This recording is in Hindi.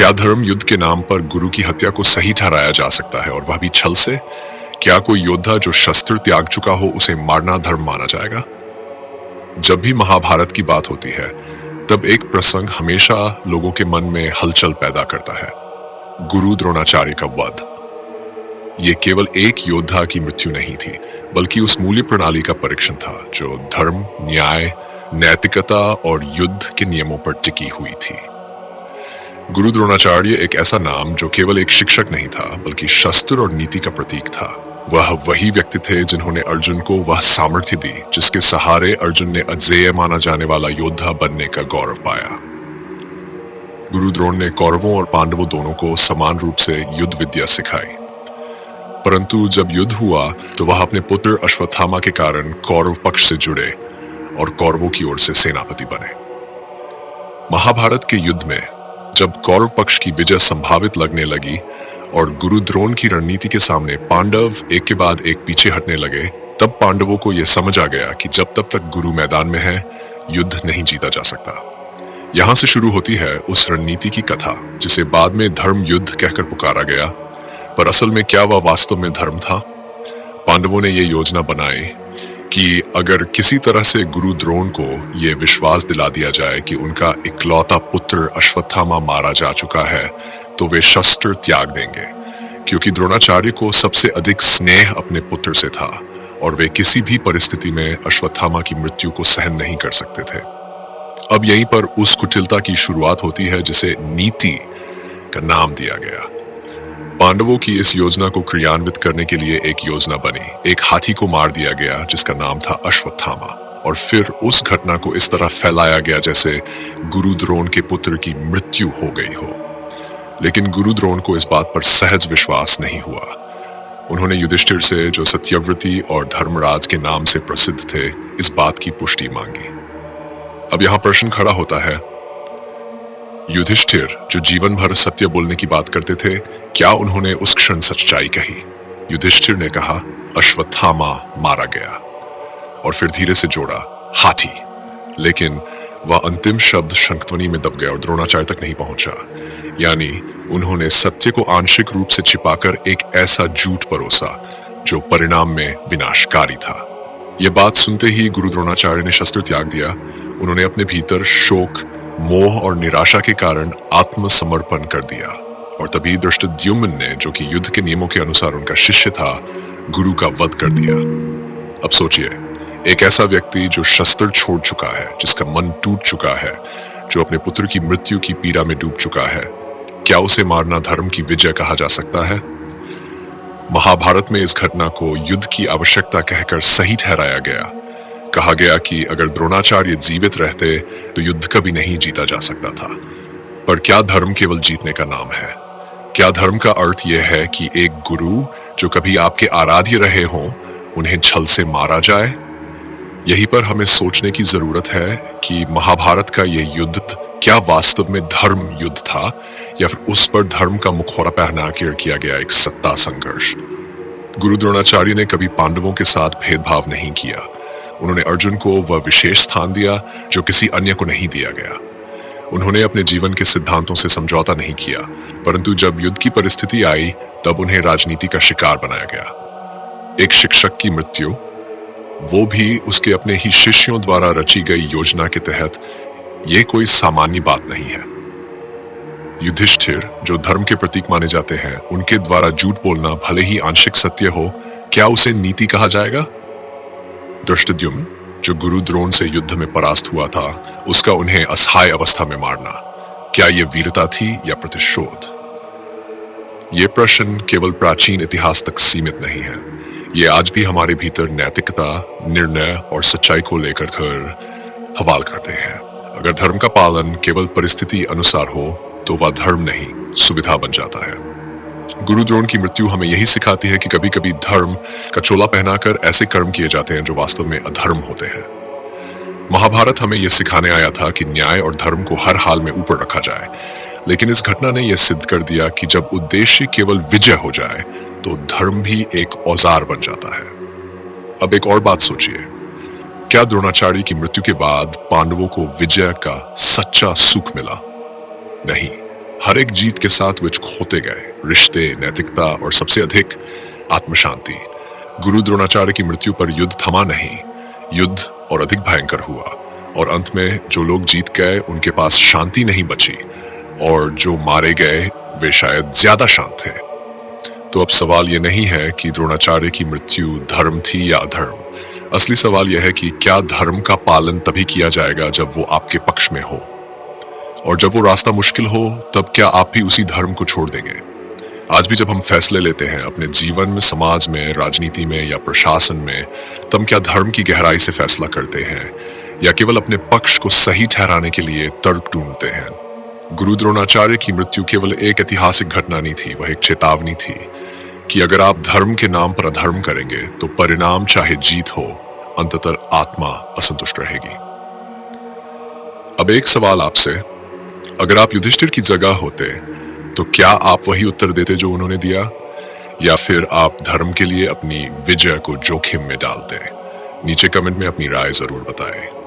क्या धर्म युद्ध के नाम पर गुरु की हत्या को सही ठहराया जा सकता है, और वह भी छल से? क्या कोई योद्धा जो शस्त्र त्याग चुका हो उसे मारना धर्म माना जाएगा? जब भी महाभारत की बात होती है तब एक प्रसंग हमेशा लोगों के मन में हलचल पैदा करता है। गुरु द्रोणाचार्य का वध। ये केवल एक योद्धा की मृत्यु नहीं थी, बल्कि उस मूल्य प्रणाली का परीक्षण था जो धर्म, न्याय, नैतिकता और युद्ध के नियमों पर टिकी हुई थी। गुरु द्रोणाचार्य एक ऐसा नाम जो केवल एक शिक्षक नहीं था, बल्कि शस्त्र और नीति का प्रतीक था। वह वही व्यक्ति थे जिन्होंने अर्जुन को वह सामर्थ्य दी जिसके सहारे अर्जुन ने अजेय माना जाने वाला योद्धा बनने का गौरव पाया। गुरु द्रोण ने कौरवों और पांडवों दोनों को समान रूप से युद्ध विद्या सिखाई, परंतु जब युद्ध हुआ तो वह अपने पुत्र अश्वत्थामा के कारण कौरव पक्ष से जुड़े और कौरवों की ओर से सेनापति बने। महाभारत के युद्ध में जब कौरव पक्ष की विजय संभावित लगने लगी और गुरु द्रोण की रणनीति के सामने पांडव एक के बाद एक पीछे हटने लगे, तब पांडवों को यह समझ आ गया कि जब तब तक गुरु मैदान में है, युद्ध नहीं जीता जा सकता। यहां से शुरू होती है उस रणनीति की कथा जिसे बाद में धर्म युद्ध कहकर पुकारा गया। पर असल में क्या वह वास्तव में धर्म था? पांडवों ने यह योजना बनाई कि अगर किसी तरह से गुरु द्रोण को यह विश्वास दिला दिया जाए कि उनका इकलौता पुत्र अश्वत्थामा मारा जा चुका है, तो वे शस्त्र त्याग देंगे, क्योंकि द्रोणाचार्य को सबसे अधिक स्नेह अपने पुत्र से था और वे किसी भी परिस्थिति में अश्वत्थामा की मृत्यु को सहन नहीं कर सकते थे। अब यहीं पर उस कुटिलता की शुरुआत होती है जिसे नीति का नाम दिया गया। पांडवों की इस योजना को क्रियान्वित करने के लिए एक योजना बनी। एक हाथी को मार दिया गया जिसका नाम था अश्वत्थामा, और फिर उस घटना को इस तरह फैलाया गया जैसे गुरु द्रोण के पुत्र की मृत्यु हो गई हो। लेकिन गुरु द्रोण को इस बात पर सहज विश्वास नहीं हुआ। उन्होंने युधिष्ठिर से, जो सत्यव्रती और धर्मराज के नाम से प्रसिद्ध थे, इस बात की पुष्टि मांगी। अब यहां प्रश्न खड़ा होता है, युधिष्ठिर जो जीवन भर सत्य बोलने की बात करते थे, क्या उन्होंने उस क्षण सच्चाई कही? युधिष्ठिर ने कहा अश्वत्थामा मारा गया, और फिर धीरे से जोड़ा हाथी। लेकिन वह अंतिम शब्द शंखध्वनि में दब गया और द्रोणाचार्य तक नहीं पहुंचा। यानी उन्होंने सत्य को आंशिक रूप से छिपाकर एक ऐसा झूठ परोसा जो परिणाम में विनाशकारी था। यह बात सुनते ही गुरु द्रोणाचार्य ने शस्त्र त्याग दिया। उन्होंने अपने भीतर शोक, मोह और निराशा के कारण आत्मसमर्पण कर दिया, और तभी धृष्टद्युम्न ने, जो कि युद्ध के नियमों के अनुसार उनका शिष्य था, गुरु का वध कर दिया। अब सोचिए, एक ऐसा व्यक्ति जो शस्त्र छोड़ चुका है, जिसका मन टूट चुका है, जो अपने पुत्र की मृत्यु की पीड़ा में डूब चुका है, क्या उसे मारना धर्म की विजय कहा जा सकता है? महाभारत में इस घटना को युद्ध की आवश्यकता कहकर सही ठहराया गया। कहा गया कि अगर द्रोणाचार्य जीवित रहते तो युद्ध कभी नहीं जीता जा सकता था। पर क्या धर्म केवल जीतने का नाम है? क्या धर्म का अर्थ यह है कि एक गुरु जो कभी आपके आराध्य रहे हों, उन्हें छल से मारा जाए? यहीं पर हमें सोचने की जरूरत है कि महाभारत का यह युद्ध क्या वास्तव में धर्म युद्ध था, या फिर उस पर धर्म का मुखौरा पहना कर किया गया एक सत्ता संघर्ष। गुरु द्रोणाचार्य ने कभी पांडवों के साथ भेदभाव नहीं किया। उन्होंने अर्जुन को वह विशेष स्थान दिया जो किसी अन्य को नहीं दिया गया। उन्होंने अपने जीवन के सिद्धांतों से समझौता नहीं किया, परंतु जब युद्ध की परिस्थिति आई तब उन्हें राजनीति का शिकार बनाया गया। एक शिक्षक की मृत्यु, वो भी उसके अपने ही शिष्यों द्वारा रची गई योजना के तहत, ये कोई सामान्य बात नहीं है। युधिष्ठिर जो धर्म के प्रतीक माने जाते हैं, उनके द्वारा झूठ बोलना भले ही आंशिक सत्य हो, क्या उसे नीति कहा जाएगा? धृष्टद्युम्न जो गुरु द्रोण से युद्ध में परास्त हुआ था, उसका उन्हें असहाय अवस्था में मारना, क्या यह वीरता थी या प्रतिशोध? ये प्रश्न केवल प्राचीन इतिहास तक सीमित नहीं है। ये आज भी हमारे भीतर नैतिकता, निर्णय और सच्चाई को लेकर सवाल करते हैं। अगर धर्म का पालन केवल परिस्थिति अनुसार हो तो वह धर्म नहीं, सुविधा बन जाता है। गुरु द्रोण की मृत्यु हमें यही सिखाती है कि कभी कभी धर्म का चोला पहनाकर ऐसे कर्म किए जाते हैं जो वास्तव में अधर्म होते हैं। महाभारत हमें यह सिखाने आया था कि न्याय और धर्म को हर हाल में ऊपर रखा जाए, लेकिन इस घटना ने यह सिद्ध कर दिया कि जब उद्देश्य केवल विजय हो जाए तो धर्म भी एक औजार बन जाता है। अब एक और बात सोचिए, क्या द्रोणाचार्य की मृत्यु के बाद पांडवों को विजय का सच्चा सुख मिला? नहीं, हर एक जीत के साथ वे खोते गए रिश्ते, नैतिकता और सबसे अधिक आत्मशांति। गुरु द्रोणाचार्य की मृत्यु पर युद्ध थमा नहीं, युद्ध और अधिक भयंकर हुआ, और अंत में जो लोग जीत गए उनके पास शांति नहीं बची, और जो मारे गए वे शायद ज्यादा शांत थे। तो अब सवाल यह नहीं है कि द्रोणाचार्य की मृत्यु धर्म थी या अधर्म। असली सवाल यह है कि क्या धर्म का पालन तभी किया जाएगा जब वो आपके पक्ष में हो, और जब वो रास्ता मुश्किल हो तब क्या आप भी उसी धर्म को छोड़ देंगे? आज भी जब हम फैसले लेते हैं अपने जीवन में, समाज में, राजनीति में या प्रशासन में, तब क्या धर्म की गहराई से फैसला करते हैं या केवल अपने पक्ष को सही ठहराने के लिए तर्क ढूंढते हैं? गुरु द्रोणाचार्य की मृत्यु केवल एक ऐतिहासिक घटना नहीं थी, वह एक चेतावनी थी कि अगर आप धर्म के नाम पर अधर्म करेंगे तो परिणाम चाहे जीत हो, अंततः आत्मा असंतुष्ट रहेगी। अब एक सवाल आपसे, अगर आप युधिष्ठिर की जगह होते तो क्या आप वही उत्तर देते जो उन्होंने दिया, या फिर आप धर्म के लिए अपनी विजय को जोखिम में डालते? नीचे कमेंट में अपनी राय जरूर बताएं।